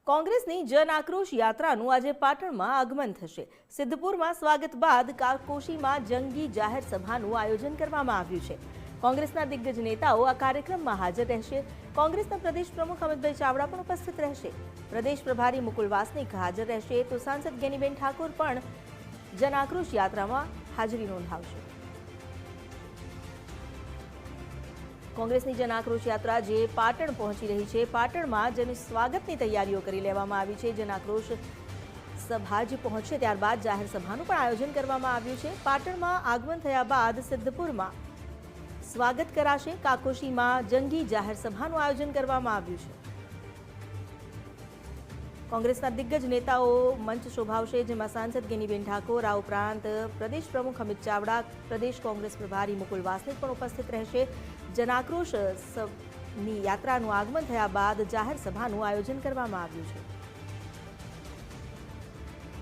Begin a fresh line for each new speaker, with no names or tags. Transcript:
કોંગ્રેસની જન આક્રોશ યાત્રાનું આજે પાટણમાં આગમન થશે। સિદ્ધપુરમાં સ્વાગત બાદ કાકોશીમાં જંગી જાહેર સભાનું આયોજન કરવામાં આવ્યું છે। કોંગ્રેસના દિગ્ગજ નેતાઓ આ કાર્યક્રમમાં હાજર રહેશે। કોંગ્રેસના પ્રદેશ પ્રમુખ અમિતભાઈ ચાવડા પણ ઉપસ્થિત રહેશે। પ્રદેશ પ્રભારી મુકુલ વાસનિક હાજર રહેશે તો સાંસદ ગેનીબેન ઠાકોર પણ જન આક્રોશ યાત્રામાં હાજરી નોંધાવશે। કોંગ્રેસની જન આક્રોશ યાત્રા જે પાટણ પહોંચી રહી છે। પાટણમાં જેની સ્વાગતની તૈયારીઓ કરી લેવામાં આવી છે। જન આક્રોશ સભા જે પહોંચશે ત્યારબાદ જાહેર સભાનું પણ આયોજન કરવામાં આવ્યું છે। પાટણમાં આગમન થયા બાદ સિદ્ધપુરમાં સ્વાગત કરાશે। કાકોશીમાં જંગી જાહેર સભાનું આયોજન કરવામાં આવ્યું છે। કોંગ્રેસના દિગ્ગજ નેતાઓ મંચ શોભાવશે, જેમાં સાંસદ ગેનીબેન ઠાકોર, આ ઉપરાંત પ્રદેશ પ્રમુખ અમિત ચાવડા, પ્રદેશ કોંગ્રેસ પ્રભારી મુકુલ વાસનિક પણ ઉપસ્થિત રહેશે। જન આક્રોશની યાત્રાનું આગમન થયા બાદ જાહેર સભાનું આયોજન કરવામાં આવ્યું છે।